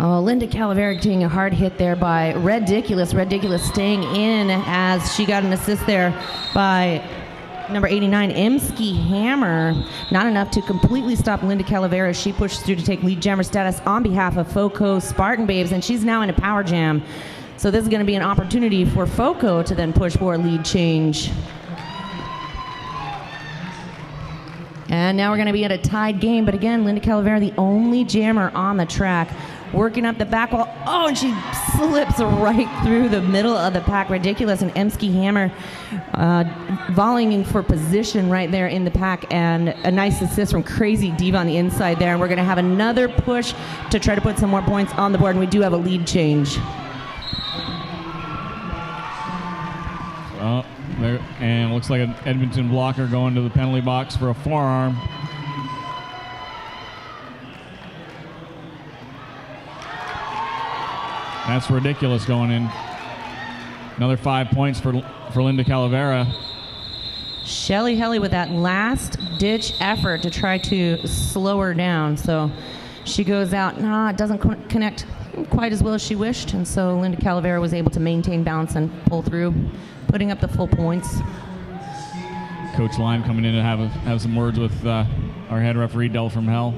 Oh, Linda Calavera taking a hard hit there by Ridiculous. Ridiculous staying in as she got an assist there by number 89, Emsky Hammer. Not enough to completely stop Linda Calavera. She pushed through to take lead jammer status on behalf of FoCo Spartan Babes, and she's now in a power jam. So this is going to be an opportunity for FoCo to then push for a lead change. And now we're going to be at a tied game, but again, Linda Calavera, the only jammer on the track, working up the back wall. Oh, and she slips right through the middle of the pack. Ridiculous. And Emsky Hammer volleying for position right there in the pack, and a nice assist from Crazy Diva on the inside there. And we're going to have another push to try to put some more points on the board, and we do have a lead change. There, and looks like an Edmonton blocker going to the penalty box for a forearm. That's Ridiculous going in. Another 5 points for Linda Calavera. Shelly Helly with that last-ditch effort to try to slow her down. So she goes out. It doesn't connect quite as well as she wished, and so Linda Calavera was able to maintain balance and pull through, putting up the full points. Coach Lime coming in to have some words with our head referee, Del from Hell.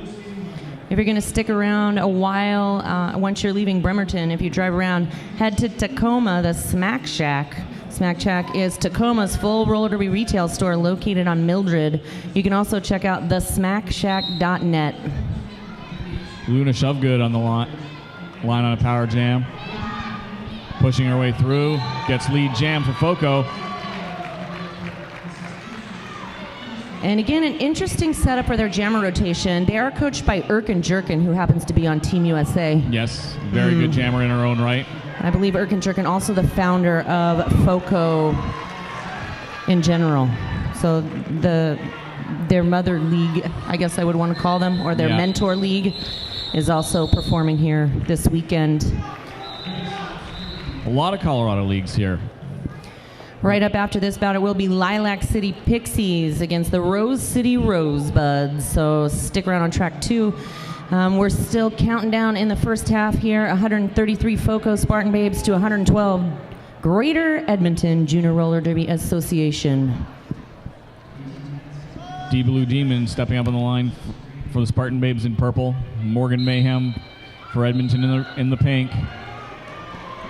If you're going to stick around a while, once you're leaving Bremerton, if you drive around, head to Tacoma, the Smack Shack. Smack Shack is Tacoma's full roller derby retail store located on Mildred. You can also check out thesmackshack.net. Luna Shovegood on the line on a power jam. Pushing her way through, gets lead jam for FoCo. And again, an interesting setup for their jammer rotation. They are coached by Erkin Jerkin, who happens to be on Team USA. Yes, very good jammer in her own right. I believe Erkin Jerkin, also the founder of FoCo in general. So their mother league, I guess I would want to call them, or their mentor league, is also performing here this weekend. A lot of Colorado leagues here. Right up after this bout, it will be Lilac City Pixies against the Rose City Rosebuds. So stick around on track 2. We're still counting down in the first half here. 133 FoCo Spartan Babes to 112 Greater Edmonton Junior Roller Derby Association. D Blue Demon stepping up on the line for the Spartan Babes in purple. Morgan Mayhem for Edmonton in the pink.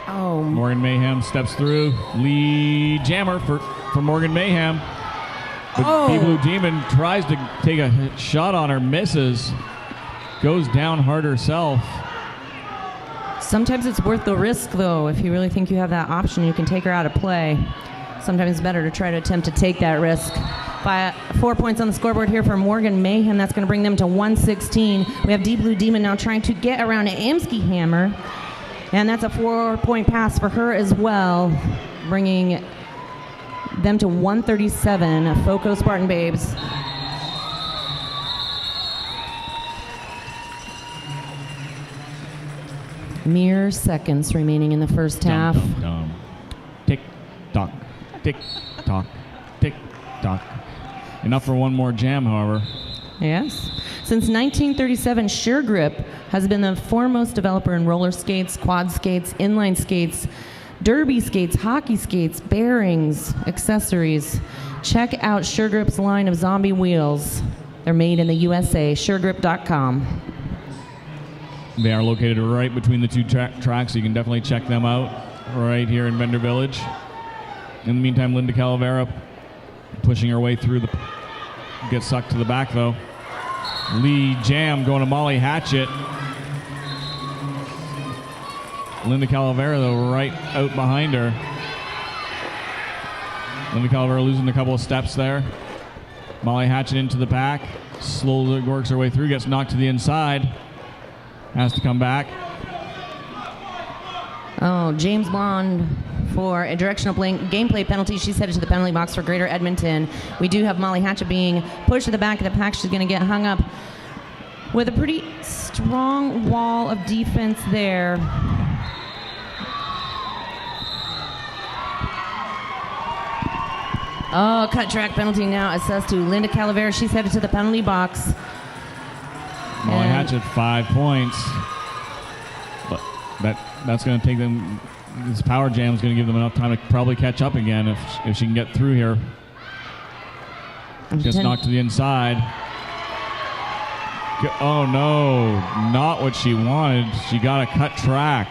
Oh. Morgan Mayhem steps through. Lead jammer for Morgan Mayhem. But D Blue Demon tries to take a shot on her, misses. Goes down hard herself. Sometimes it's worth the risk, though. If you really think you have that option, you can take her out of play. Sometimes it's better to try to attempt to take that risk. By 4 points on the scoreboard here for Morgan Mayhem. That's going to bring them to 116. We have D Blue Demon now trying to get around Emsky Hammer. And that's a 4-point pass for her as well, bringing them to 137, FoCo Spartan Babes. Mere seconds remaining in the first half. Tick, tock, tick, tock, tick, tock. Enough for one more jam, however. Yes. Since 1937, Sure Grip has been the foremost developer in roller skates, quad skates, inline skates, derby skates, hockey skates, bearings, accessories. Check out Sure Grip's line of zombie wheels. They're made in the USA, suregrip.com. They are located right between the two tracks, so you can definitely check them out right here in Bender Village. In the meantime, Linda Calavera pushing her way through gets sucked to the back, though. Lead jam going to Molly Hatchett. Linda Calavera, though, right out behind her. Linda Calavera losing a couple of steps there. Molly Hatchett into the pack. Slowly works her way through, gets knocked to the inside. Has to come back. Oh, James Bond for a directional gameplay penalty. She's headed to the penalty box for Greater Edmonton. We do have Molly Hatchett being pushed to the back of the pack. She's going to get hung up with a pretty strong wall of defense there. Oh, cut track penalty now assessed to Linda Calavera. She's headed to the penalty box. Molly Hatchett, 5 points. That's going to take them. This power jam is going to give them enough time to probably catch up again if she can get through here. Just knocked to the inside. Oh no, not what she wanted. She got a cut track.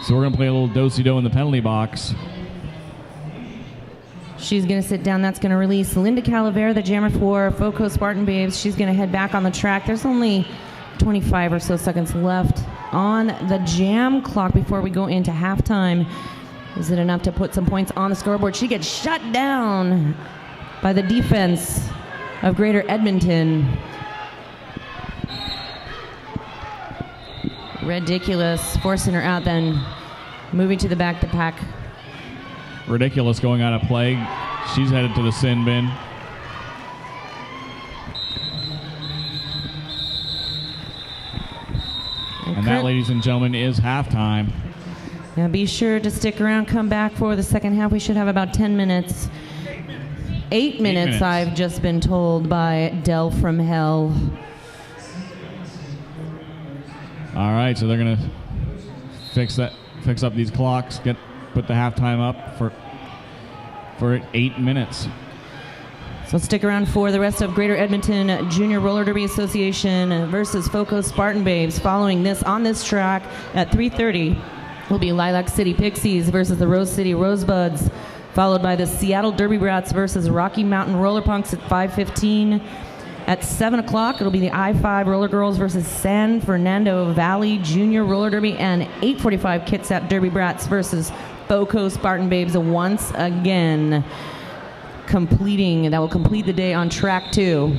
So we're going to play a little do-si-do in the penalty box. She's going to sit down. That's going to release Linda Calavera, the jammer for FoCo Spartan Babes. She's going to head back on the track. There's only 25 or so seconds left on the jam clock before we go into halftime. Is it enough to put some points on the scoreboard? She gets shut down by the defense of Greater Edmonton. Ridiculous, forcing her out, then moving to the back of the pack. Ridiculous going out of play. She's headed to the sin bin. And that, ladies and gentlemen, is halftime. Now be sure to stick around, come back for the second half. We should have about 10 minutes. 8 minutes, I've just been told by Del from Hell. All right, so they're going to fix up these clocks, put the halftime up for 8 minutes. So stick around for the rest of Greater Edmonton Junior Roller Derby Association versus FoCo Spartan Babes. Following this on this track at 3:30 will be Lilac City Pixies versus the Rose City Rosebuds, followed by the Seattle Derby Brats versus Rocky Mountain Roller Punks at 5:15. At 7 o'clock, it'll be the I-5 Roller Girls versus San Fernando Valley Junior Roller Derby, and 8:45 Kitsap Derby Brats versus FoCo Spartan Babes once again. That will complete the day on track 2.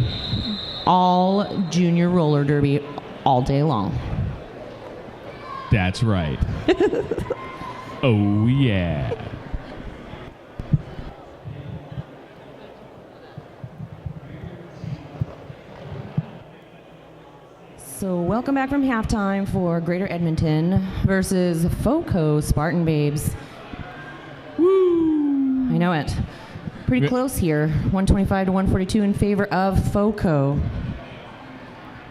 All junior roller derby all day long. That's right. Oh, yeah. So welcome back from halftime for Greater Edmonton versus FoCo Spartan Babes. Woo! I know it. Pretty close here, 125 to 142 in favor of FoCo.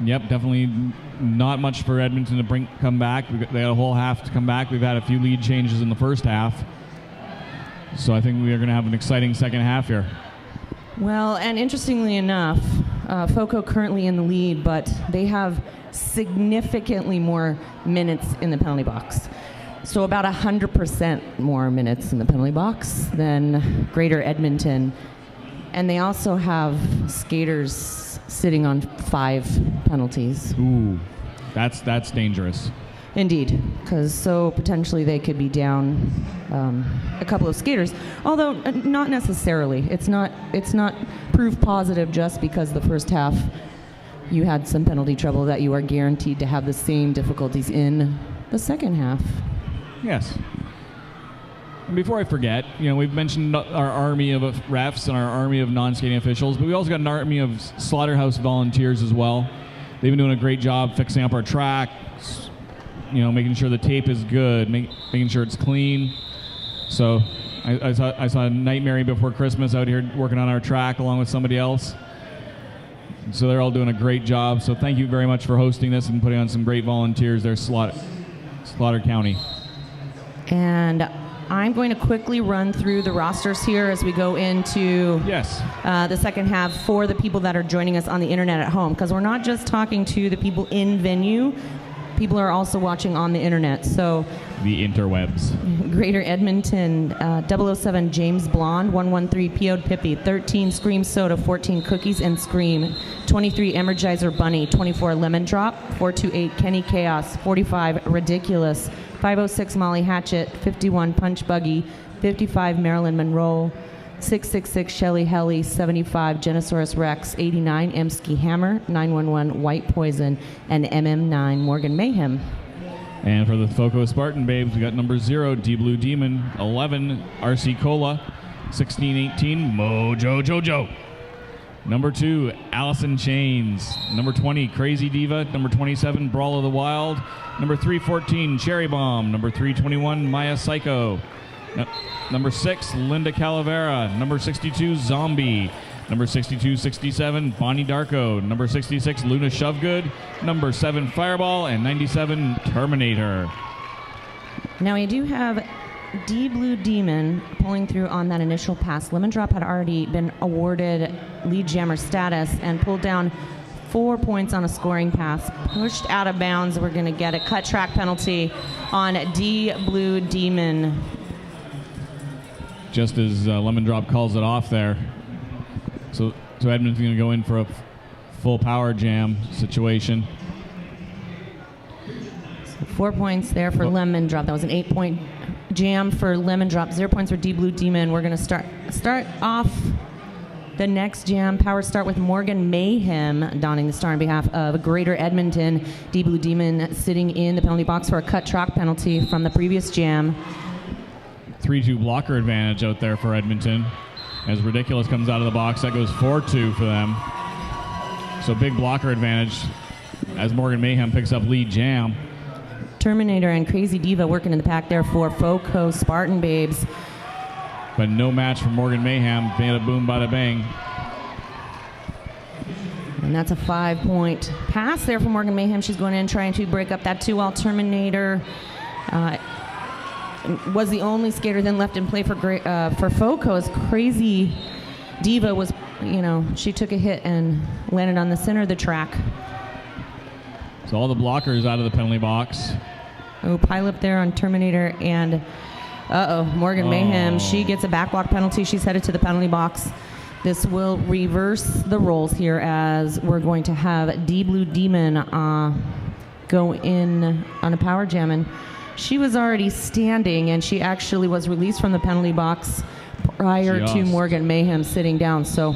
Yep, definitely not much for Edmonton to come back. They had a whole half to come back. We've had a few lead changes in the first half. So I think we are going to have an exciting second half here. Well, and interestingly enough, FoCo currently in the lead, but they have significantly more minutes in the penalty box. So about 100% more minutes in the penalty box than Greater Edmonton. And they also have skaters sitting on 5 penalties. Ooh, that's dangerous. Indeed, because so potentially they could be down a couple of skaters. Although not necessarily. It's not proof positive just because the first half you had some penalty trouble that you are guaranteed to have the same difficulties in the second half. Yes. And before I forget, we've mentioned our army of refs and our army of non-skating officials, but we also got an army of slaughterhouse volunteers as well. They've been doing a great job fixing up our track, making sure the tape is good, making sure it's clean. So I saw Nightmare Before Christmas out here working on our track along with somebody else. So they're all doing a great job. So thank you very much for hosting this and putting on some great volunteers there, Slaughter County. And I'm going to quickly run through the rosters here as we go into the second half for the people that are joining us on the internet at home, because we're not just talking to the people in venue. People are also watching on the internet. So the interwebs. Greater Edmonton, 007 James Blonde, 113 P.O.'d Pippi, 13 Scream Soda, 14 Cookies and Scream, 23 Energizer Bunny, 24 Lemon Drop, 428 Kenny Chaos, 45 Ridiculous, 506 Molly Hatchet, 51 Punch Buggy, 55 Marilyn Monroe, 666 Shelly Helly, 75 Genosaurus Rex, 89 Emsky Hammer, 911 White Poison, and MM9 Morgan Mayhem. And for the FoCo Spartan Babes, we got number 0 D Blue Demon, 11 RC Cola, 16-18 Mojo Jojo. Number 2, Allison Chains. Number 20, Crazy Diva. Number 27, Brawl of the Wild. Number 314, Cherry Bomb. Number 321, Maya Psycho. Number 6, Linda Calavera. Number 62, Zombie. Number 62-67, Bonnie Darko. Number 66, Luna Shovegood. Number 7, Fireball. And 97, Terminator. Now we do have D Blue Demon pulling through on that initial pass. Lemon Drop had already been awarded lead jammer status and pulled down 4 points on a scoring pass. Pushed out of bounds. We're going to get a cut track penalty on D Blue Demon. Just as Lemon Drop calls it off there. So Edmonton's going to go in for a full power jam situation. 4 points there for Lemon Drop. That was an 8-point jam for Lemon Drop. 0 points for D Blue Demon. We're going to start off the next jam. Power start with Morgan Mayhem donning the star on behalf of Greater Edmonton. D Blue Demon sitting in the penalty box for a cut track penalty from the previous jam. 3-2 blocker advantage out there for Edmonton. As Ridiculous comes out of the box, that goes 4-2 for them. So big blocker advantage as Morgan Mayhem picks up lead jam. Terminator and Crazy Diva working in the pack there for FoCo Spartan Babes. But no match for Morgan Mayhem. Bada boom, bada bang. And that's a 5-point pass there for Morgan Mayhem. She's going in trying to break up that 2 while Terminator was the only skater then left in play for FoCo. As Crazy Diva was, she took a hit and landed on the center of the track. So all the blockers out of the penalty box. Oh, pile up there on Terminator and Morgan Mayhem. She gets a backblock penalty. She's headed to the penalty box. This will reverse the roles here as we're going to have D Blue Demon go in on a power jam. And she was already standing, and she actually was released from the penalty box prior to Morgan Mayhem sitting down. So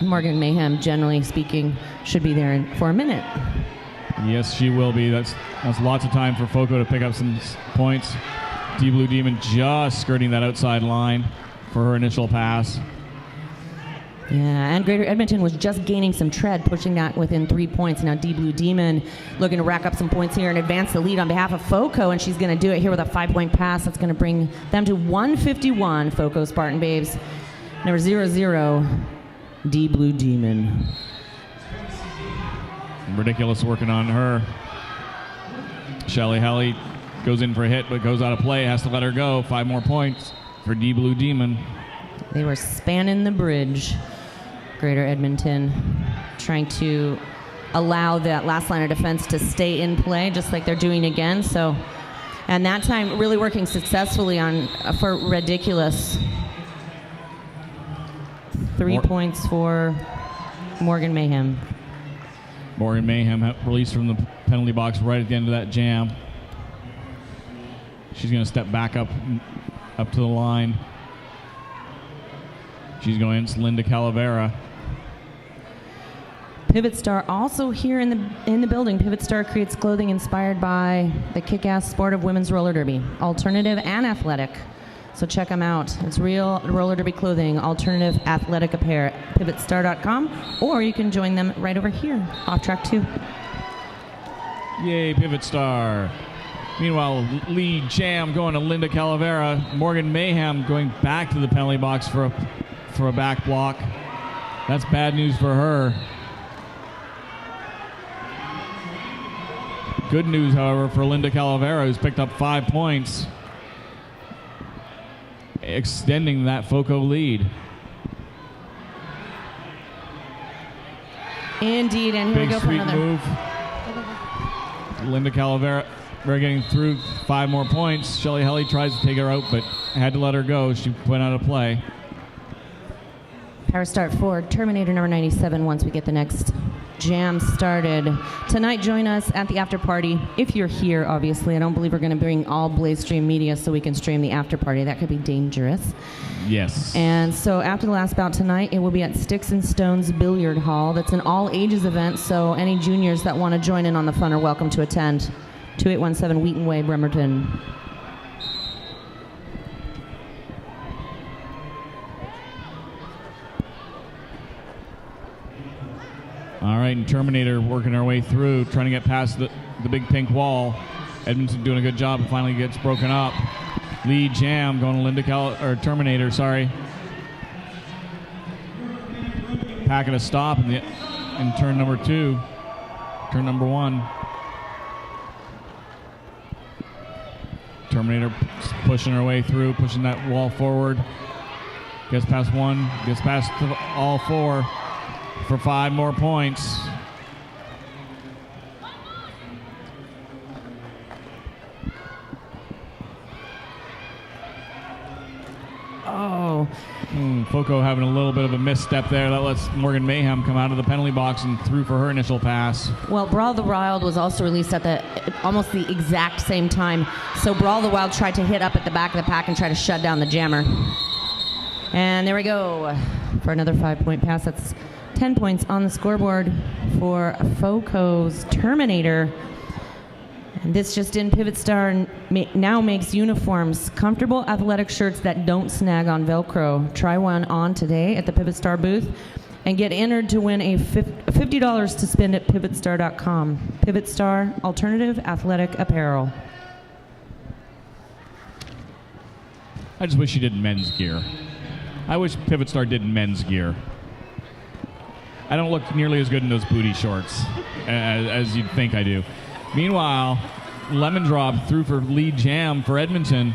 Morgan Mayhem, generally speaking, should be there for a minute. Yes, she will be. That's lots of time for FoCo to pick up some points. D Blue Demon just skirting that outside line for her initial pass. Yeah, and Greater Edmonton was just gaining some tread, pushing that within 3 points. Now D Blue Demon looking to rack up some points here and advance the lead on behalf of FoCo, and she's going to do it here with a 5-point pass. That's going to bring them to 151, FoCo Spartan Babes. Number 00, D Blue Demon. Ridiculous working on her. Shelly Helly goes in for a hit, but goes out of play, has to let her go. 5 more points for D Blue Demon. They were spanning the bridge. Greater Edmonton trying to allow that last line of defense to stay in play, just like they're doing again. So, and that time really working successfully for Ridiculous. 3 points for Morgan Mayhem. Morgan Mayhem released from the penalty box right at the end of that jam. She's going to step back up to the line. She's going against Linda Calavera. Pivot Star also here in the building. Pivot Star creates clothing inspired by the kick-ass sport of women's roller derby, alternative and athletic. So check them out. It's real roller derby clothing, alternative athletic apparel at pivotstar.com, or you can join them right over here, off track 2. Yay, Pivot Star. Meanwhile, lead jam going to Linda Calavera. Morgan Mayhem going back to the penalty box for a back block. That's bad news for her. Good news, however, for Linda Calavera, who's picked up 5 points, extending that FoCo lead. Indeed, and here we go for another move. Linda Calavera getting through 5 more points. Shelly Helly tries to take her out, but had to let her go. She went out of play. Power start for Terminator number 97 once we get the next jam started. Tonight, join us at the after party. If you're here, obviously. I don't believe we're going to bring all Blaze Stream media so we can stream the after party. That could be dangerous. Yes. And so after the last bout tonight, it will be at Sticks and Stones Billiard Hall. That's an all-ages event, so any juniors that want to join in on the fun are welcome to attend. 2817 Wheaton Way, Bremerton. All right, and Terminator working our way through, trying to get past the big pink wall. Edmonton doing a good job and finally gets broken up. Lead jam going to Terminator, sorry. pack at a stop in turn number 2. Turn number 1. Terminator pushing her way through, pushing that wall forward. Gets past 1, gets past all 4 for 5 more points. Oh. FoCo having a little bit of a misstep there. That lets Morgan Mayhem come out of the penalty box and through for her initial pass. Well, Brawl the Wild was also released at almost the exact same time. So Brawl the Wild tried to hit up at the back of the pack and try to shut down the jammer. And there we go for another 5-point pass. That's 10 points on the scoreboard for FoCo's Terminator. And this just in, Pivot Star now makes uniforms, comfortable athletic shirts that don't snag on Velcro. Try one on today at the Pivot Star booth and get entered to win a $50 to spend at pivotstar.com. Pivot Star, alternative athletic apparel. I just wish she did men's gear. I wish Pivot Star did men's gear. I don't look nearly as good in those booty shorts as you'd think I do. Meanwhile, Lemon Drop through for lead jam for Edmonton.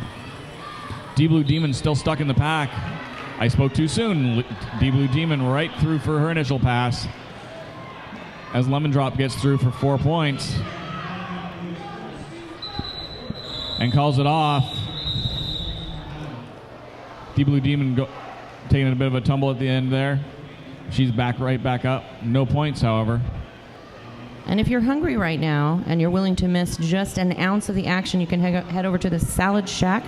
D-Blue Demon still stuck in the pack. I spoke too soon. D-Blue Demon right through for her initial pass as Lemon Drop gets through for 4 points and calls it off. D-Blue Demon taking a bit of a tumble at the end there. She's right back up. No points, however. And if you're hungry right now and you're willing to miss just an ounce of the action, you can head over to the Salad Shack,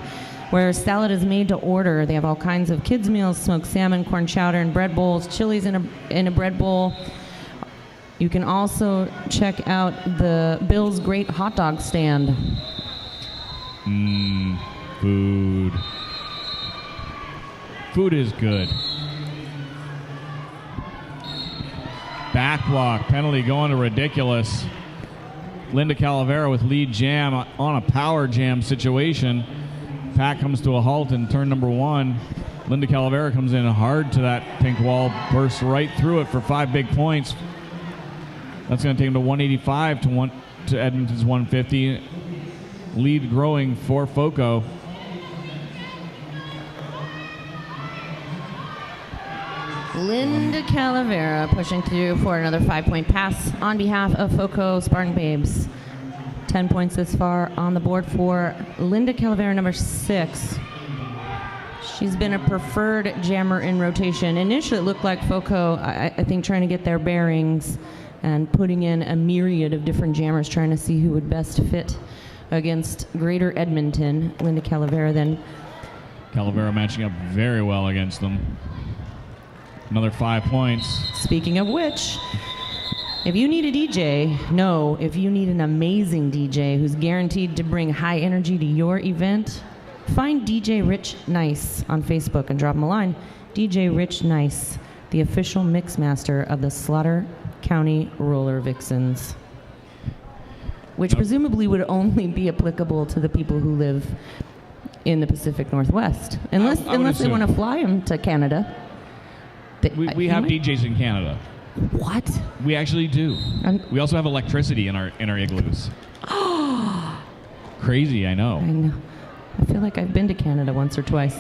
where salad is made to order. They have all kinds of kids' meals, smoked salmon, corn chowder, and bread bowls, chilies in a bread bowl. You can also check out the Bill's Great Hot Dog Stand. Food. Food is good. Back block, penalty going to Ridiculous. Linda Calavera with lead jam on a power jam situation. Pack comes to a halt in turn number 1. Linda Calavera comes in hard to that pink wall, bursts right through it for 5 big points. That's going to take him to 185 to Edmonton's 150. Lead growing for FoCo. Linda Calavera pushing through for another 5-point pass on behalf of FoCo Spartan Babes. 10 points this far on the board for Linda Calavera, number 6. She's been a preferred jammer in rotation. Initially, it looked like FoCo, I think, trying to get their bearings and putting in a myriad of different jammers, trying to see who would best fit against Greater Edmonton. Linda Calavera then. Calavera matching up very well against them. Another 5 points. Speaking of which, if you need a DJ, if you need an amazing DJ who's guaranteed to bring high energy to your event, find DJ Rich Nice on Facebook and drop him a line. DJ Rich Nice, the official mix master of the Slaughter County Roller Vixens, which presumably would only be applicable to the people who live in the Pacific Northwest, unless they want to fly them to Canada. We have DJs in Canada. What? We actually do. We also have electricity in our igloos. Crazy, I know. I know. I feel like I've been to Canada once or twice.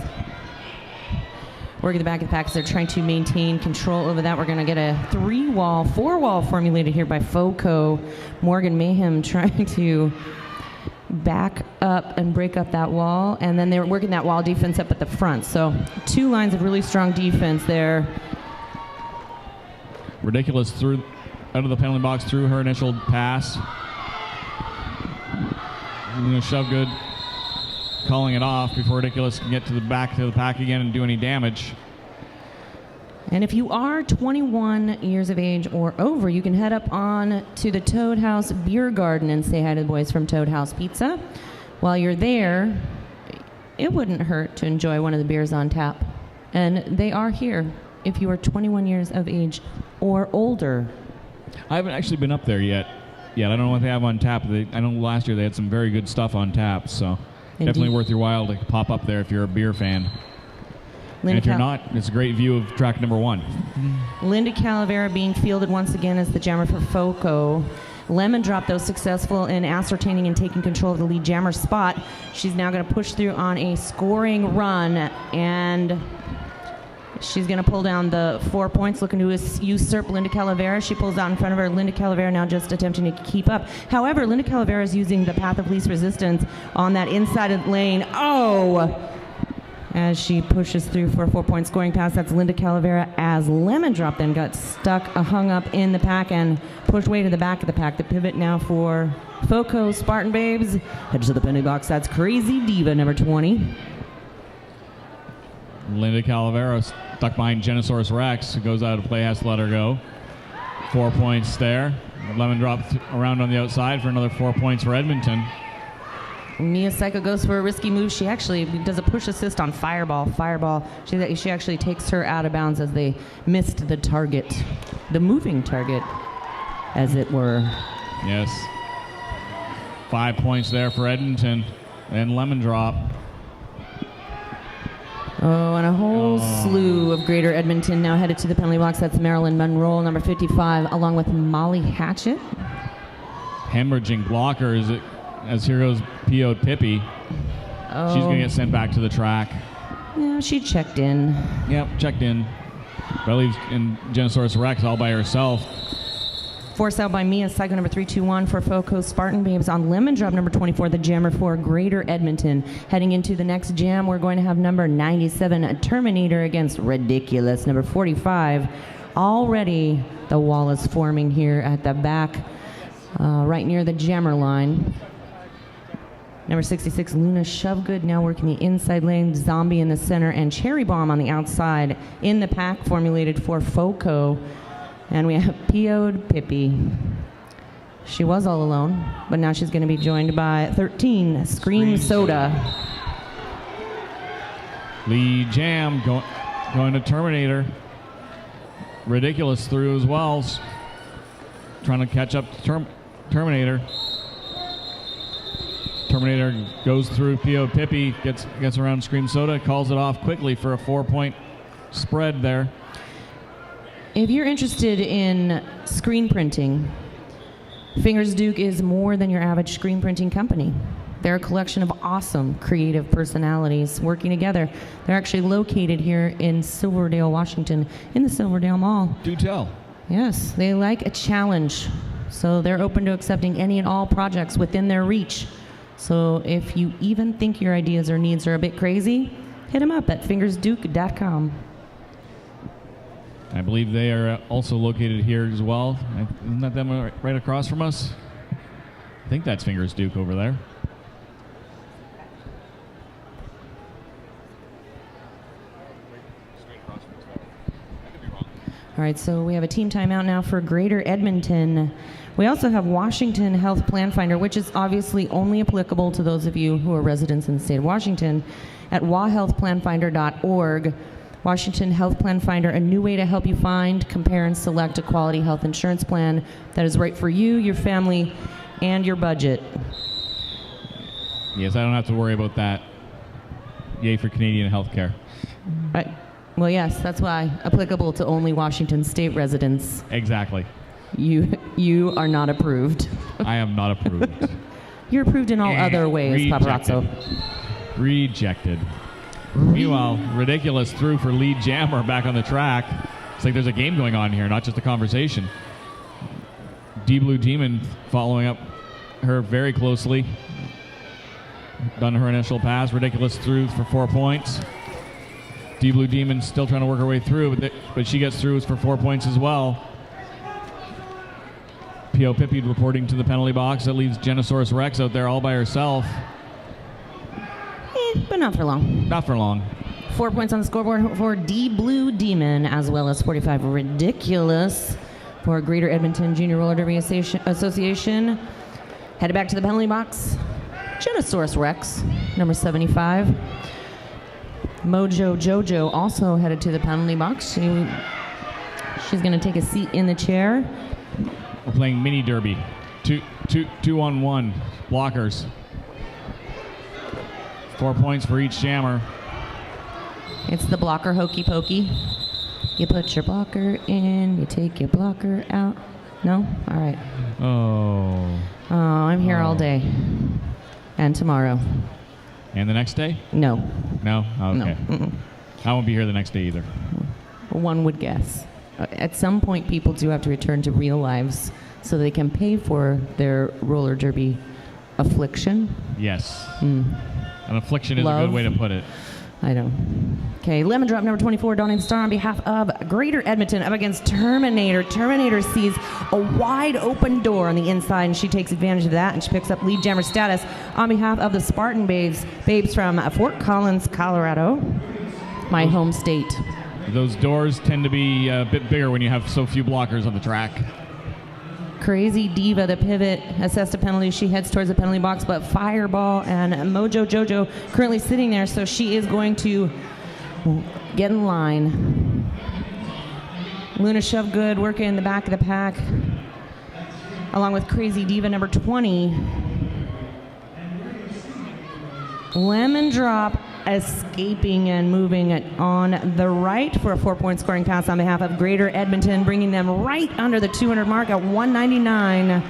Working the back of the pack, they're trying to maintain control over that. We're going to get a 4-wall formulated here by FoCo. Morgan Mayhem trying to back up and break up that wall, and then they're working that wall defense up at the front. So 2 lines of really strong defense there. Ridiculous through out of the penalty box through her initial pass. Shove good, calling it off before Ridiculous can get to the back of the pack again and do any damage. And if you are 21 years of age or over, you can head up on to the Toad House Beer Garden and say hi to the boys from Toad House Pizza. While you're there, it wouldn't hurt to enjoy one of the beers on tap. And they are here if you are 21 years of age or older. I haven't actually been up there yet. I don't know what they have on tap. I know last year they had some very good stuff on tap, so Indeed. Definitely worth your while to pop up there if you're a beer fan. And if you're not, it's a great view of track number 1. Linda Calavera being fielded once again as the jammer for FoCo. Lemon Drop, though, successful in ascertaining and taking control of the lead jammer spot. She's now going to push through on a scoring run, and she's going to pull down the 4 points, looking to usurp Linda Calavera. She pulls out in front of her. Linda Calavera now just attempting to keep up. However, Linda Calavera is using the path of least resistance on that inside lane. Oh! As she pushes through for a 4-point scoring pass. That's Linda Calavera, as Lemon Drop then got stuck, hung up in the pack and pushed way to the back of the pack. The pivot now for FoCo Spartan Babes. Head to the penalty box. That's Crazy Diva, number 20. Linda Calavera stuck behind Genosaurus Rex. Goes out of play, has to let her go. 4 points there. Lemon Drop around on the outside for another 4 points for Edmonton. Mia Psycho goes for a risky move. She actually does a push assist on Fireball. She actually takes her out of bounds as they missed the target, the moving target, as it were. Yes. 5 points there for Edmonton and Lemon Drop. Oh, and a whole slew of Greater Edmonton now headed to the penalty box. That's Marilyn Monroe, number 55, along with Molly Hatchett. Hemorrhaging blockers as here goes PO'd Pippi. Oh. She's going to get sent back to the track. Yeah, she checked in. Yep, checked in. That leaves in Genosaurus Rex all by herself. Forced out by Mia Psycho, number 321 for FoCo Spartan Babes on Lemon Drop, number 24, the jammer for Greater Edmonton. Heading into the next jam, we're going to have number 97, Terminator, against Ridiculous, number 45. Already the wall is forming here at the back, right near the jammer line. Number 66, Luna Shovegood, now working the inside lane. Zombie in the center, and Cherry Bomb on the outside in the pack, formulated for FoCo. And we have PO'd Pippi. She was all alone, but now she's going to be joined by 13, Scream Soda. Lead jam going to Terminator. Ridiculous through as well. Trying to catch up to Terminator. Terminator goes through PO'd Pippi, gets around Scream Soda, calls it off quickly for a 4-point spread there. If you're interested in screen printing, Fingers Duke is more than your average screen printing company. They're a collection of awesome creative personalities working together. They're actually located here in Silverdale, Washington, in the Silverdale Mall. Do tell. Yes, they like a challenge, so they're open to accepting any and all projects within their reach. So if you even think your ideas or needs are a bit crazy, hit them up at fingersduke.com. I believe they are also located here as well. Isn't that them right across from us? I think that's Fingers Duke over there. All right, so we have a team timeout now for Greater Edmonton. We also have Washington Health Plan Finder, which is obviously only applicable to those of you who are residents in the state of Washington, at wahealthplanfinder.org. Washington Health Plan Finder, a new way to help you find, compare, and select a quality health insurance plan that is right for you, your family, and your budget. Yes, I don't have to worry about that. Yay for Canadian healthcare. Right. Well, yes, that's why applicable to only Washington state residents. Exactly. You are not approved. I am not approved. You're approved in all other ways, Paparazzo. Rejected. Meanwhile, Ridiculous threw for lead jammer back on the track. It's like there's a game going on here, not just a conversation. D-Blue Demon following up her very closely. Done her initial pass. Ridiculous threw for 4 points. D-Blue Demon still trying to work her way through, but she gets through for 4 points as well. P.O. Pippi reporting to the penalty box. That leaves Genosaurus Rex out there all by herself. But not for long. Not for long. 4 points on the scoreboard for D-Blue Demon, as well as 45 Ridiculous for Greater Edmonton Junior Roller Derby Association. Headed back to the penalty box. Genosaurus Rex, number 75. Mojo Jojo also headed to the penalty box. She's going to take a seat in the chair. We're playing mini derby. Two on one blockers. 4 points for each jammer. It's the blocker hokey pokey. You put your blocker in, you take your blocker out. No? All right. Oh. Oh, I'm here all day. And tomorrow. And the next day? No. No? Oh, okay. No. I won't be here the next day either. One would guess. At some point, people do have to return to real lives so they can pay for their roller derby affliction. Yes. An affliction is Love. a good way to put it. I know. Okay, lemon drop number 24, Donnie the Star on behalf of Greater Edmonton up against Terminator. Terminator sees a wide open door on the inside, and she takes advantage of that, and she picks up lead jammer status on behalf of the Spartan babes from Fort Collins, Colorado, my home state. Those doors tend to be a bit bigger when you have so few blockers on the track. Crazy Diva, the pivot, assessed a penalty. She heads towards the penalty box, but Fireball and Mojo Jojo currently sitting there, so she is going to get in line. Luna Shovegood working in the back of the pack, along with Crazy Diva number 20. Lemon Drop escaping and moving it on the right for a 4-point scoring pass on behalf of Greater Edmonton, bringing them right under the 200 mark at 199.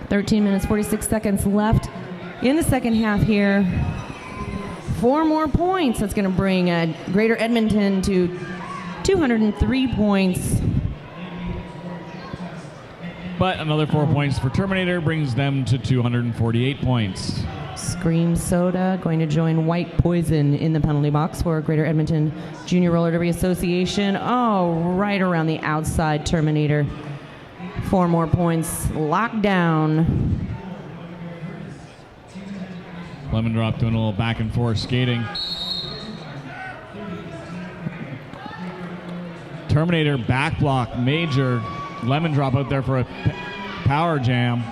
13 minutes, 46 seconds left in the second half here. 4 more points. That's going to bring Greater Edmonton to 203 points. But another 4 points for Terminator brings them to 248 points. Scream Soda going to join White Poison in the penalty box for Greater Edmonton Junior Roller Derby Association. Oh, right around the outside, Terminator. 4 more points locked down. Lemon Drop doing a little back and forth skating. Terminator back block, major. Lemon Drop out there for a power jam.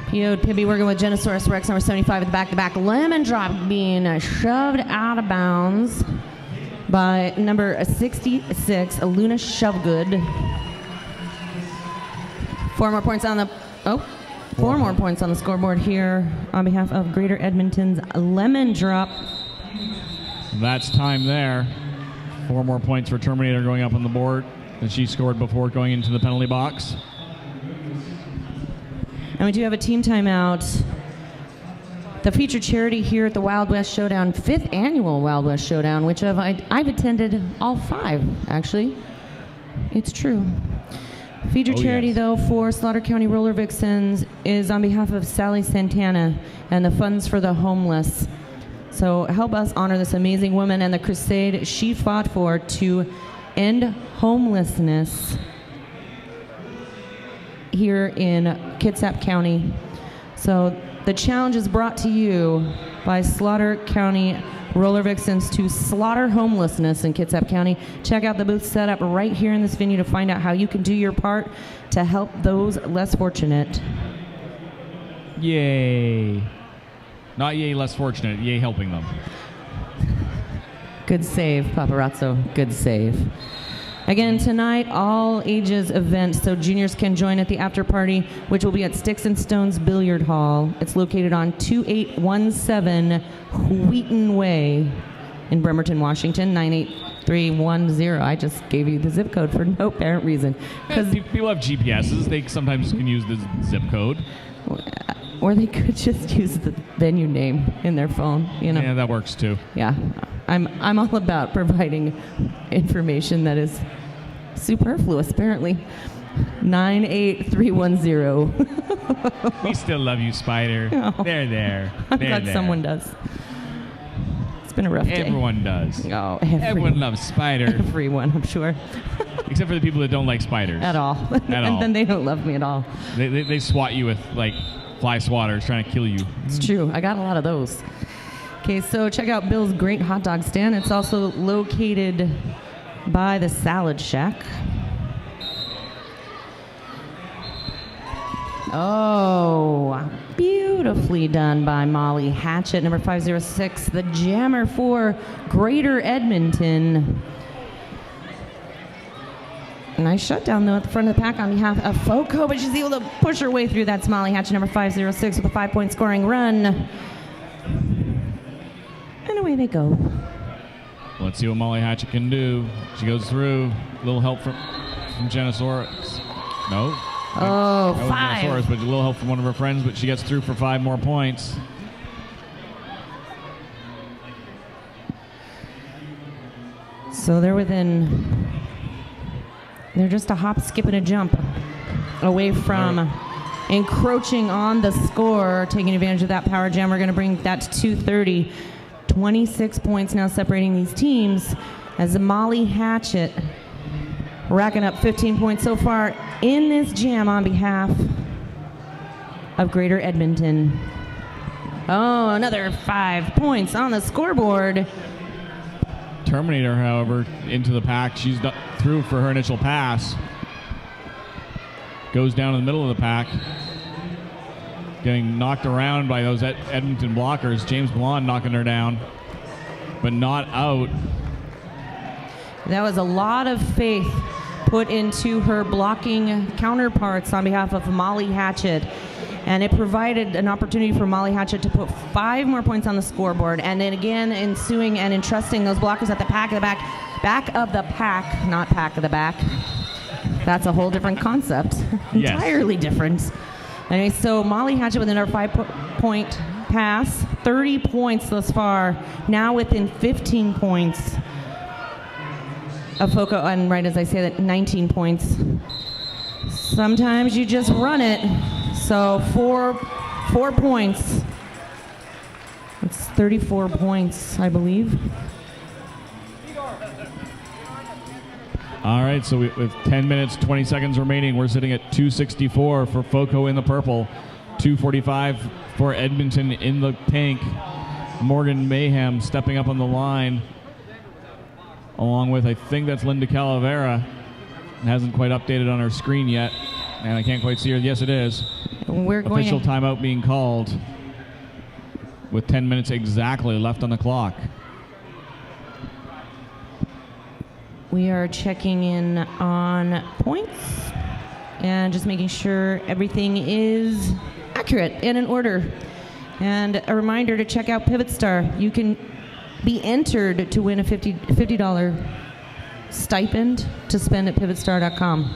PO'd Pibby working with Genosaurus Rex number 75 at the back-to-back. Lemon Drop being shoved out of bounds by number 66, Luna Shovegood. 4 more points on the four more points on the scoreboard here on behalf of Greater Edmonton's Lemon Drop. That's time there. 4 more points for Terminator going up on the board that she scored before going into the penalty box. And we do have a team timeout. The featured charity here at the Wild West Showdown, 5th annual Wild West Showdown, which I've attended all 5, actually. It's true. Featured charity, though, for Slaughter County Roller Vixens is on behalf of Sally Santana and the Funds for the Homeless. So help us honor this amazing woman and the crusade she fought for to end homelessness here in Kitsap County. So the challenge is brought to you by Slaughter County Roller Vixens to slaughter homelessness in Kitsap County. Check out the booth set up right here in this venue to find out how you can do your part to help those less fortunate. Yay. Not yay less fortunate, yay helping them. Good save, Paparazzo. Good save. Again, tonight, all ages event, so juniors can join at the after party, which will be at Sticks and Stones Billiard Hall. It's located on 2817 Wheaton Way in Bremerton, Washington, 98310. I just gave you the zip code for no apparent reason. Because people have GPSs, they sometimes can use the zip code. Or they could just use the venue name in their phone, you know. Yeah, that works too. Yeah, I'm all about providing information that is superfluous, apparently. 98310. We still love you, Spider. Oh. They're there. I'm glad someone does. It's been a rough day. Everyone does. Oh, everyone loves Spider. Everyone, I'm sure. Except for the people that don't like spiders. At all. And then they don't love me at all. They swat you with, like, fly swatters trying to kill you. It's true. I got a lot of those. Okay, so check out Bill's great hot dog stand. It's also located by the Salad Shack. Oh, beautifully done by Molly Hatchett, number 506, the jammer for Greater Edmonton. Nice shutdown, though, at the front of the pack on behalf of FoCo, but she's able to push her way through. That's Molly Hatchett, number 506, with a 5-point scoring run. And away they go. Let's see what Molly Hatchet can do. She goes through. A little help from Janosaurus. No. Oh, that 5. Janosaurus, but a little help from one of her friends, but she gets through for 5 more points. So they're just a hop, skip, and a jump away from encroaching on the score, taking advantage of that power jam. We're going to bring that to 230. 26 points now separating these teams as Molly Hatchet racking up 15 points so far in this jam on behalf of Greater Edmonton. Oh, another 5 points on the scoreboard. Terminator, however, into the pack. She's through for her initial pass. Goes down in the middle of the pack. Getting knocked around by those Edmonton blockers. James Blonde knocking her down, but not out. That was a lot of faith put into her blocking counterparts on behalf of Molly Hatchet. And it provided an opportunity for Molly Hatchet to put 5 more points on the scoreboard. And then again, ensuing and entrusting those blockers at the back of the pack, not pack of the back. That's a whole different concept. Yes. Entirely different. Anyway, so Molly Hatchet with another 5-point pass, 30 points thus far, now within 15 points of FoCo, and right as I say that, 19 points. Sometimes you just run it. So 4 points. It's 34 points, I believe. All right, so with 10 minutes, 20 seconds remaining, we're sitting at 264 for FoCo in the purple, 245 for Edmonton in the pink. Morgan Mayhem stepping up on the line, along with, I think that's Linda Calavera. It hasn't quite updated on her screen yet, and I can't quite see her. Yes, it is. Official timeout being called with 10 minutes exactly left on the clock. We are checking in on points and just making sure everything is accurate and in order. And a reminder to check out Pivot Star. You can be entered to win a $50 stipend to spend at pivotstar.com.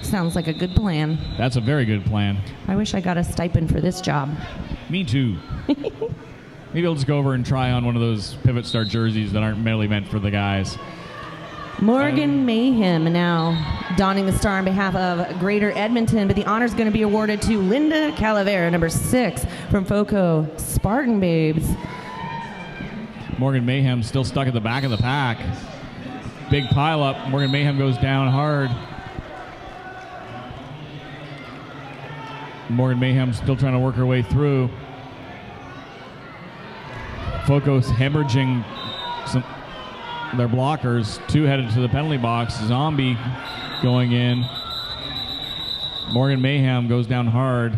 Sounds like a good plan. That's a very good plan. I wish I got a stipend for this job. Me too. Maybe I'll just go over and try on one of those Pivot Star jerseys that aren't merely meant for the guys. Morgan Mayhem now donning the star on behalf of Greater Edmonton, but the honor is going to be awarded to Linda Calavera, number 6 from FoCo Spartan Babes. Morgan Mayhem still stuck at the back of the pack. Big pile up. Morgan Mayhem goes down hard. Morgan Mayhem still trying to work her way through. FoCo's hemorrhaging their blockers. 2 headed to the penalty box. Zombie going in. Morgan Mayhem goes down hard.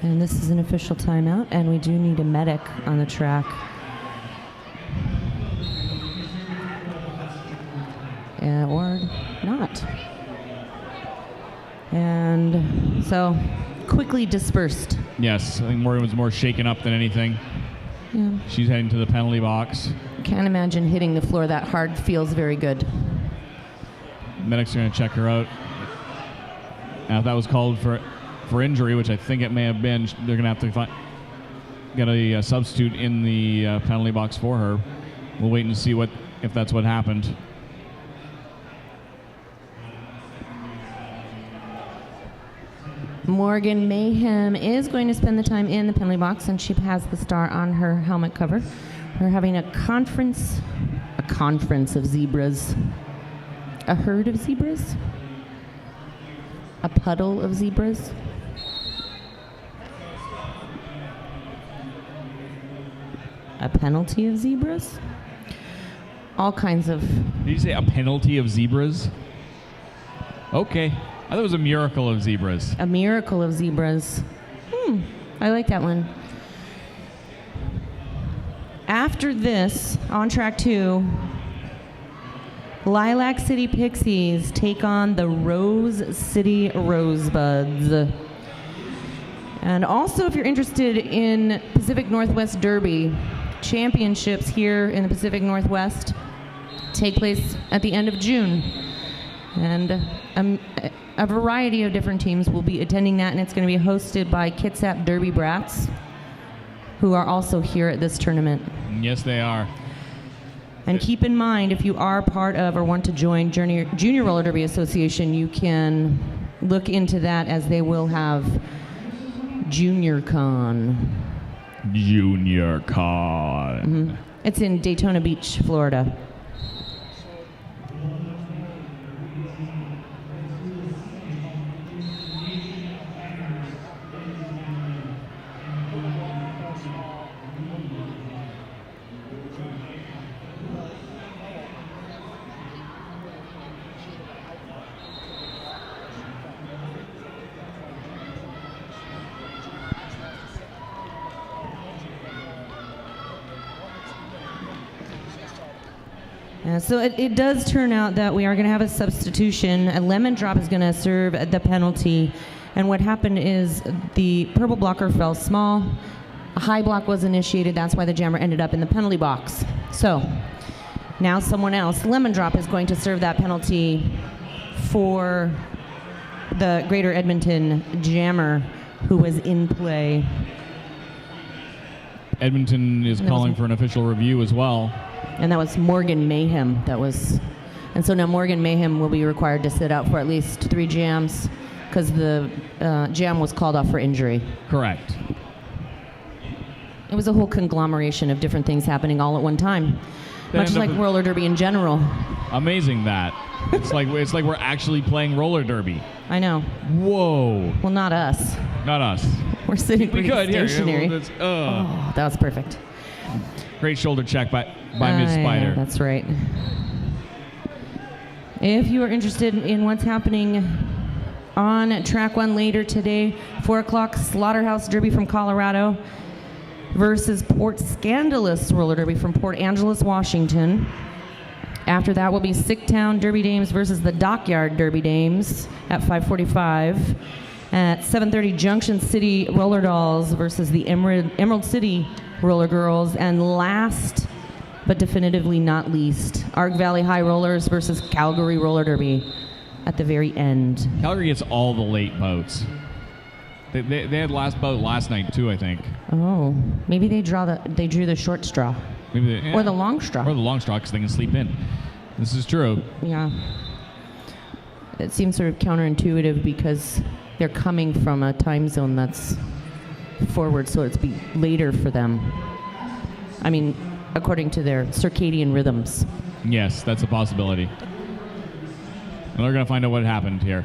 And this is an official timeout, and we do need a medic on the track. Or not. And so quickly dispersed. Yes, I think Morgan was more shaken up than anything. Yeah. She's heading to the penalty box. Can't imagine hitting the floor that hard. Feels very good. Medics are going to check her out. Now, if that was called for injury, which I think it may have been, they're going to have to get a substitute in the penalty box for her. We'll wait and see if that's what happened. Morgan Mayhem is going to spend the time in the penalty box, and she has the star on her helmet cover. We're having a conference of zebras. A herd of zebras? A puddle of zebras? A penalty of zebras? All kinds of... Did you say a penalty of zebras? Okay. I thought it was a miracle of zebras. A miracle of zebras. I like that one. After this, on track 2, Lilac City Pixies take on the Rose City Rosebuds. And also, if you're interested in Pacific Northwest Derby, championships here in the Pacific Northwest take place at the end of June. And a variety of different teams will be attending that, and it's going to be hosted by Kitsap Derby Brats, who are also here at this tournament. Yes, they are. And keep in mind, if you are part of or want to join Junior Roller Derby Association, you can look into that, as they will have Junior Con. Junior Con. Mm-hmm. It's in Daytona Beach, Florida. So it does turn out that we are going to have a substitution. A lemon drop is going to serve the penalty. And what happened is the purple blocker fell small. A high block was initiated. That's why the jammer ended up in the penalty box. So now someone else, lemon drop, is going to serve that penalty for the Greater Edmonton jammer who was in play. Edmonton is calling for an official review as well. And that was Morgan Mayhem. And so now Morgan Mayhem will be required to sit out for at least 3 jams because the jam was called off for injury. Correct. It was a whole conglomeration of different things happening all at one time, much like roller derby in general. Amazing that. It's like we're actually playing roller derby. I know. Whoa. Well, not us. Not us. We're sitting pretty stationary. Here, oh, that was perfect. Great shoulder check by Ms. Spider. Yeah, that's right. If you are interested in what's happening on track 1 later today, 4 o'clock, Slaughterhouse Derby from Colorado versus Port Scandalous Roller Derby from Port Angeles, Washington. After that will be Sicktown Derby Dames versus the Dockyard Derby Dames at 5:45. At 7:30, Junction City Roller Dolls versus the Emerald City Roller Girls. And last but definitively not least, Arc Valley High Rollers versus Calgary Roller Derby at the very end. Calgary gets all the late boats. They had last boat last night too, I think. Oh, maybe they drew the short straw. Maybe or the long straw. Or the long straw because they can sleep in. This is true. Yeah. It seems sort of counterintuitive because they're coming from a time zone that's forward, so it's be later for them. I mean, according to their circadian rhythms. Yes, that's a possibility. And we're going to find out what happened here.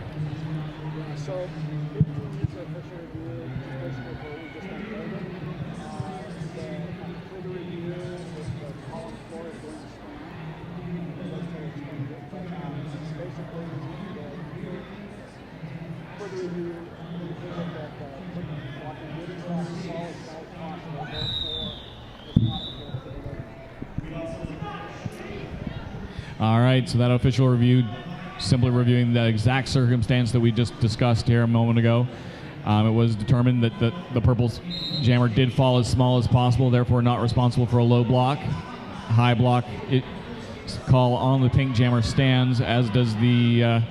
All right, so that official review, simply reviewing the exact circumstance that we just discussed here a moment ago. It was determined that the purple jammer did fall as small as possible, therefore not responsible for a low block. High block call on the pink jammer stands, as does the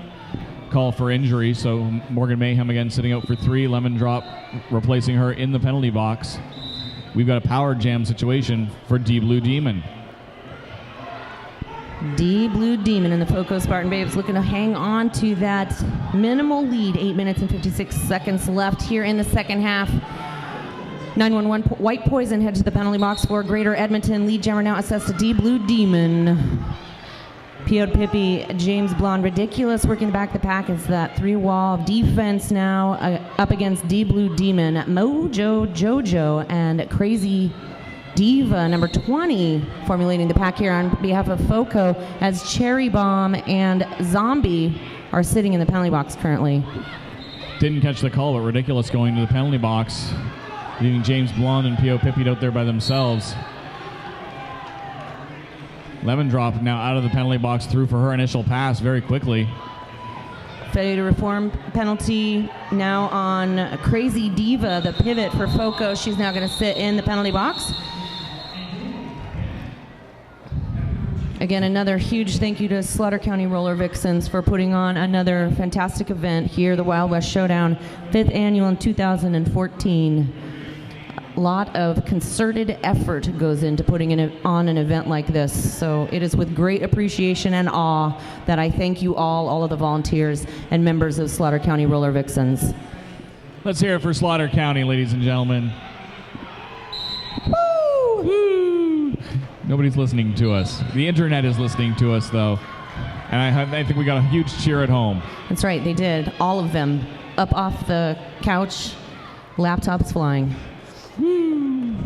call for injury. So Morgan Mayhem again sitting out for 3, lemon drop replacing her in the penalty box. We've got a power jam situation for D Blue Demon. D Blue Demon and the FoCo Spartan Babes looking to hang on to that minimal lead. 8 minutes and 56 seconds left here in the second half. 911 White Poison head to the penalty box for Greater Edmonton. Lead jammer now assessed to D Blue Demon. P.O. Pippi, James Blonde Ridiculous working back the pack as that 3-wall defense now up against D Blue Demon. Mojo Jojo and Crazy Diva, number 20, formulating the pack here on behalf of FoCo, as Cherry Bomb and Zombie are sitting in the penalty box currently. Didn't catch the call, but Ridiculous going to the penalty box, leaving James Blonde and P.O. Pippi out there by themselves. Lemon Drop now out of the penalty box, through for her initial pass very quickly. Failure to reform penalty now on Crazy Diva, the pivot for FoCo. She's now going to sit in the penalty box. Again, another huge thank you to Slaughter County Roller Vixens for putting on another fantastic event here, the Wild West Showdown, 5th annual in 2014. A lot of concerted effort goes into putting on an event like this. So it is with great appreciation and awe that I thank you all of the volunteers and members of Slaughter County Roller Vixens. Let's hear it for Slaughter County, ladies and gentlemen. Woo! Woo! Nobody's listening to us. The internet is listening to us, though. And I think we got a huge cheer at home. That's right, they did. All of them. Up off the couch, laptops flying. Woo!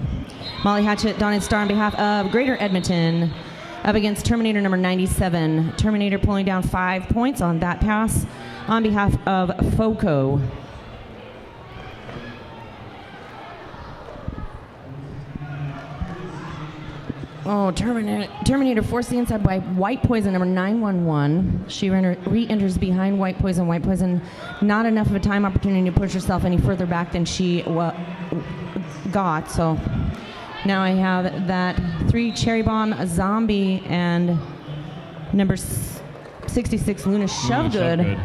Molly Hatchett, Donnie Starr on behalf of Greater Edmonton up against Terminator number 97. Terminator pulling down 5 points on that pass on behalf of FoCo. Oh, Terminator forced the inside by White Poison, number 911. She re-enters behind White Poison. White Poison, not enough of a time opportunity to push herself any further back than she got. So now I have that 3 Cherry Bomb, a Zombie, and number 66 Luna Shovegood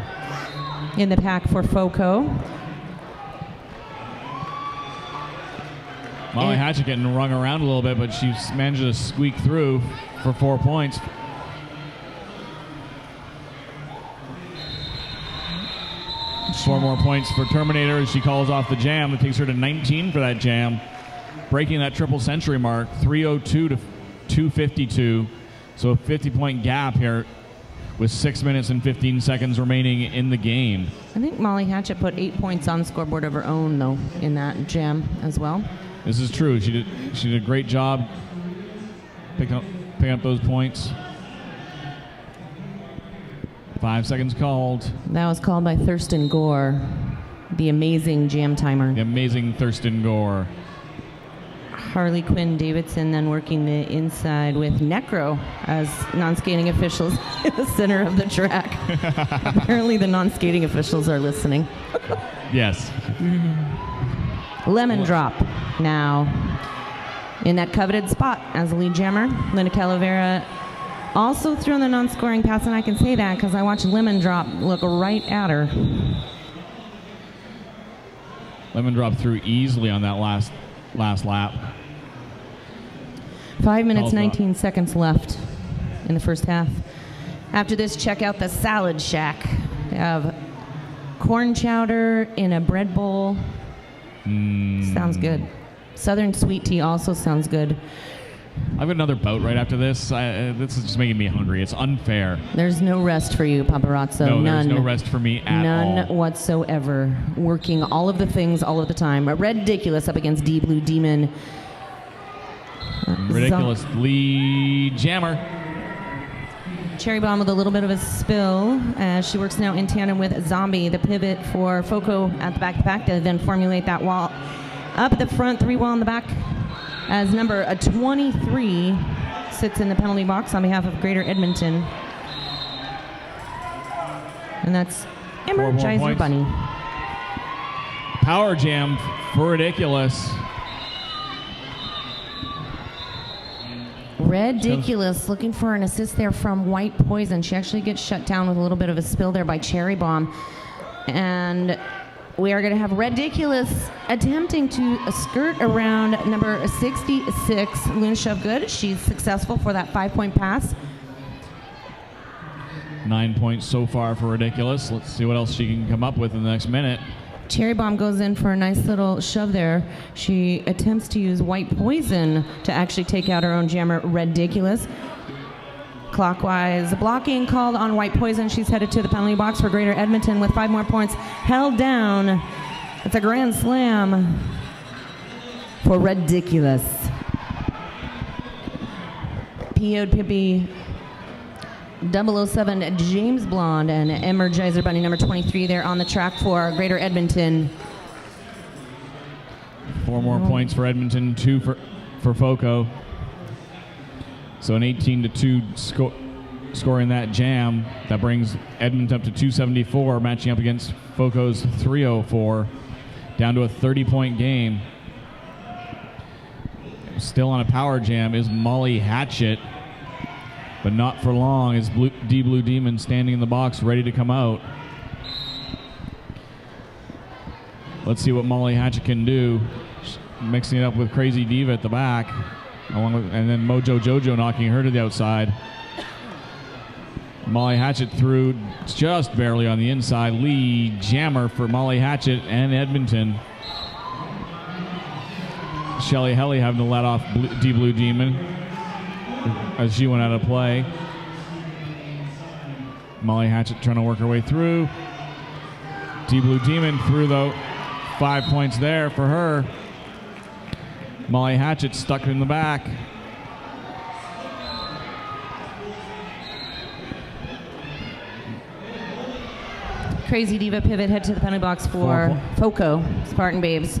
in the pack for FoCo. Molly Hatchet getting rung around a little bit, but she's managed to squeak through for 4 points. Four more points for Terminator as she calls off the jam. It takes her to 19 for that jam, breaking that triple century mark, 302 to 252. So a 50-point gap here with 6 minutes and 15 seconds remaining in the game. I think Molly Hatchet put 8 points on the scoreboard of her own, though, in that jam as well. This is true. She did a great job picking up those points. 5 seconds called. That was called by Thurston Gore, the amazing jam timer. The amazing Thurston Gore. Harley Quinn Davidson then working the inside with Necro as non-skating officials in the center of the track. Apparently the non-skating officials are listening. Yes. Lemon Drop now in that coveted spot as the lead jammer. Linda Calavera also threw in the non-scoring pass, and I can say that because I watched Lemon Drop look right at her. Lemon Drop threw easily on that last lap. 5 minutes, 19 seconds left in the first half. After this, check out the Salad Shack. They have corn chowder in a bread bowl. Sounds good. Southern sweet tea also sounds good. I've got another bout right after this. This is just making me hungry. It's unfair. There's no rest for you, Paparazzo. No, None. there's no rest for me at all. None whatsoever. Working all of the things all of the time. Ridiculous up against Deep Blue Demon. Ridiculous lead jammer. Cherry Bomb with a little bit of a spill as she works now in tandem with Zombie, the pivot for FoCo at the back to then formulate that wall up at the front, 3 wall in the back as number 23 sits in the penalty box on behalf of Greater Edmonton. And that's Energizer Bunny. Power jam for Ridiculous. Ridiculous, looking for an assist there from White Poison. She actually gets shut down with a little bit of a spill there by Cherry Bomb. And we are going to have Ridiculous attempting to skirt around number 66, Luna Shovegood. She's successful for that 5-point pass. 9 points so far for Ridiculous. Let's see what else she can come up with in the next minute. Cherry Bomb goes in for a nice little shove there. She attempts to use White Poison to actually take out her own jammer, Ridiculous. Clockwise blocking called on White Poison. She's headed to the penalty box for Greater Edmonton with 5 more points held down. It's a grand slam for Ridiculous. P.O.'d Pippi 007 James Blonde and Energizer Bunny number 23 there on the track for Greater Edmonton. 4 more points for Edmonton, 2 for FoCo. So an 18-2 score. scoring that jam. That brings Edmonton up to 274, matching up against FoCo's 304, down to a 30-point game. Still on a power jam is Molly Hatchet, but not for long is Blue Demon standing in the box ready to come out. Let's see what Molly Hatchet can do. Mixing it up with Crazy Diva at the back, and then Mojo Jojo knocking her to the outside. Molly Hatchet through just barely on the inside. Lee jammer for Molly Hatchet and Edmonton. Shelly Helly having to let off Blue Demon as she went out of play. Molly Hatchet trying to work her way through. Blue Demon through though. 5 points there for her. Molly Hatchet stuck in the back. Crazy Diva pivot, head to the penalty box for FoCo Spartan Babes.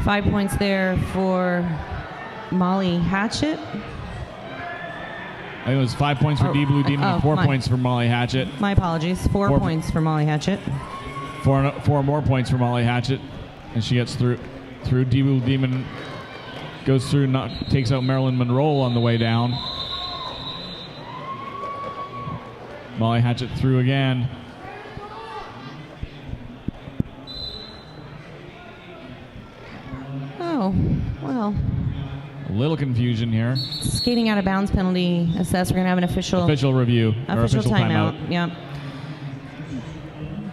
5 points there for Molly Hatchet. I think it was 5 points for Blue Demon and 4 points for Molly Hatchet. My apologies. 4 points for Molly Hatchet. Four more points for Molly Hatchet, and she gets through. Blue Demon goes through, takes out Marilyn Monroe on the way down. Molly Hatchet through again. Oh, well. A little confusion here. Skating out of bounds penalty assessed. We're going to have an official review. Official timeout. Yep.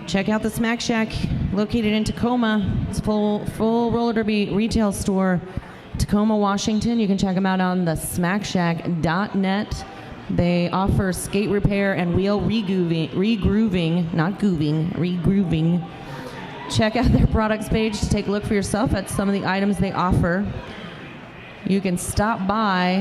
Check out the Smack Shack located in Tacoma. It's a full roller derby retail store. Tacoma, Washington. You can check them out on the smackshack.net. They offer skate repair and wheel regrooving, not gooving, regrooving. Check out their products page to take a look for yourself at some of the items they offer. You can stop by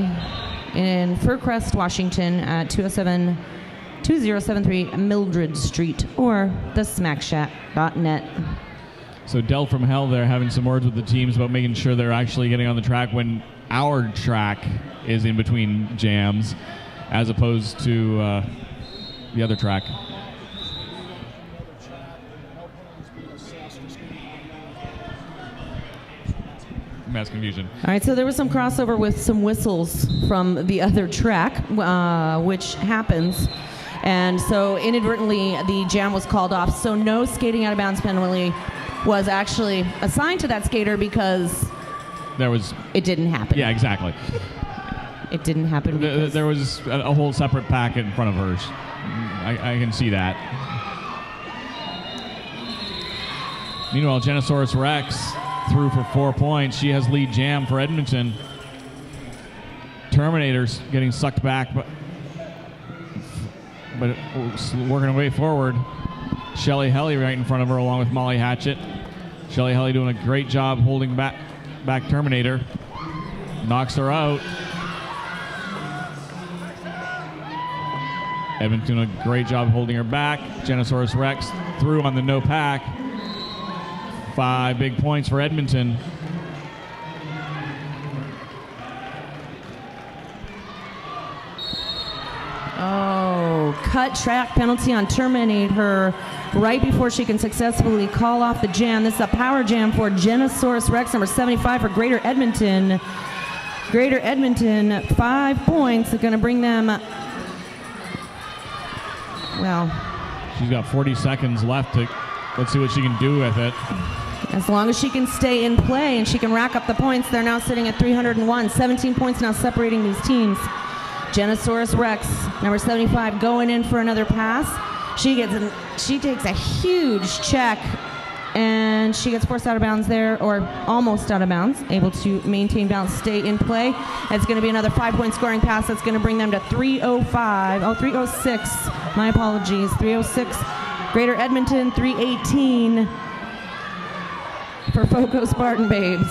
in Fircrest, Washington at 2073 Mildred Street or the smackshack.net. So Del from Hell there having some words with the teams about making sure they're actually getting on the track when our track is in between jams as opposed to the other track. Mass confusion. All right, so there was some crossover with some whistles from the other track, which happens. And so inadvertently, the jam was called off. So no skating out of bounds penalty was actually assigned to that skater because it didn't happen. Yeah, exactly. It didn't happen. There was a whole separate packet in front of hers. I can see that. Meanwhile, Genosaurus Rex through for 4 points. She has lead jam for Edmonton. Terminator's getting sucked back, but working her way forward. Shelly Helly right in front of her along with Molly Hatchet. Shelly Helly doing a great job holding back Terminator. Knocks her out. Edmonton doing a great job holding her back. Genosaurus Rex through on the no pack. 5 big points for Edmonton. Oh, cut track penalty on Terminator right before she can successfully call off the jam. This is a power jam for Genosaurus Rex, number 75 for Greater Edmonton. Greater Edmonton, 5 points. They're going to bring them, well. She's got 40 seconds left. Let's see what she can do with it. As long as she can stay in play and she can rack up the points, they're now sitting at 301. 17 points now separating these teams. Genosaurus Rex, number 75, going in for another pass. She takes a huge check, and she gets forced out of bounds there, or almost out of bounds, able to maintain balance, stay in play. It's going to be another 5-point scoring pass that's going to bring them to 306. My apologies, 306. Greater Edmonton, 318 for FoCo Spartan Babes.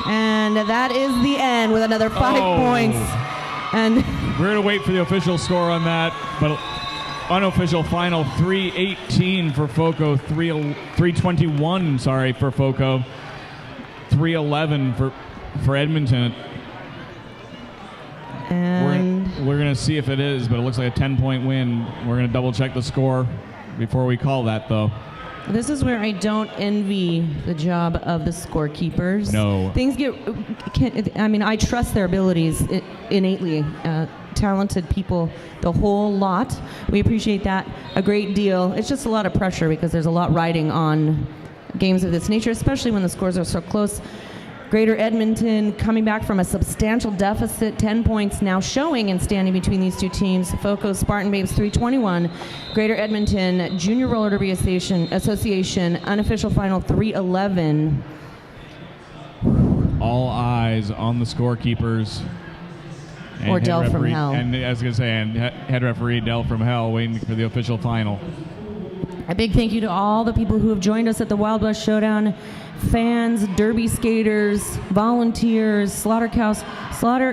And that is the end with another 5 points. And we're going to wait for the official score on that, but unofficial final 318 for FoCo, 321 for FoCo, 311 for Edmonton. And We're going to see if it is, but it looks like a 10-point win. We're going to double-check the score before we call that, though. this is where I don't envy the job of the scorekeepers. No. Things I trust their abilities innately. Talented people, the whole lot. We appreciate that a great deal. It's just a lot of pressure because there's a lot riding on games of this nature, especially when the scores are so close. Greater Edmonton coming back from a substantial deficit, 10 points now showing and standing between these two teams. FoCo Spartan Babes 321, Greater Edmonton Junior Roller Derby Association unofficial final 311. All eyes on the scorekeepers. And Or Del from referee, Hell. And I was going to say, and head referee Del from Hell waiting for the official final. A big thank you to all the people who have joined us at the Wild West Showdown. Fans, derby skaters, volunteers, Slaughter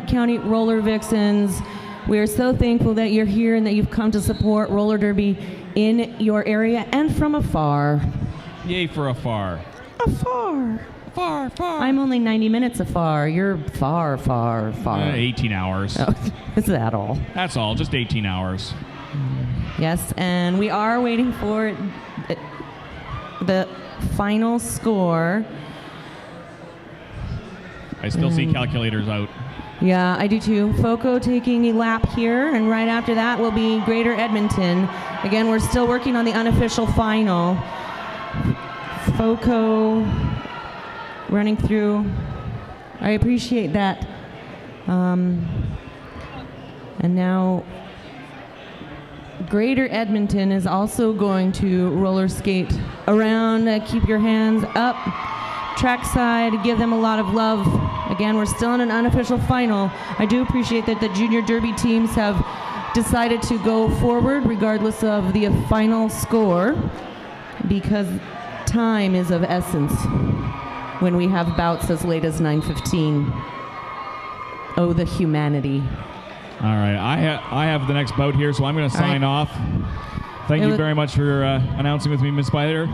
County Roller Vixens. We are so thankful that you're here and that you've come to support roller derby in your area and from afar. Yay for afar. Afar. Far. I'm only 90 minutes afar. You're far. 18 hours. Oh, is that all? That's all, just 18 hours. Yes, and we are waiting for the final score. I still see calculators out. Yeah, I do too. FoCo taking a lap here, and right after that will be Greater Edmonton. Again, we're still working on the unofficial final. FoCo running through. I appreciate that. And now Greater Edmonton is also going to roller skate around. Keep your hands up. Trackside, give them a lot of love. Again, we're still in an unofficial final. I do appreciate that the junior derby teams have decided to go forward regardless of the final score, because time is of essence when we have bouts as late as 9:15. Oh, the humanity. All right, I have the next bout here, so I'm going to sign off. Thank you very much for announcing with me, Ms. Spider.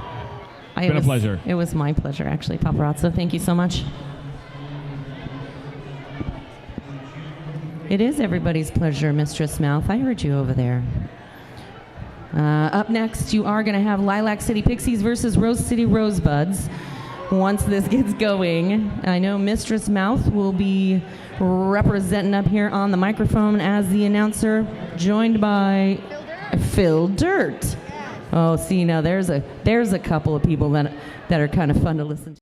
It's been a pleasure. It was my pleasure, actually, Paparazzo. Thank you so much. It is everybody's pleasure, Mistress Mouth. I heard you over there. Up next, you are going to have Lilac City Pixies versus Rose City Rosebuds. Once this gets going, I know Mistress Mouth will be representing up here on the microphone as the announcer, joined by Phil Dirt. Oh, see, now there's a couple of people that are kind of fun to listen to.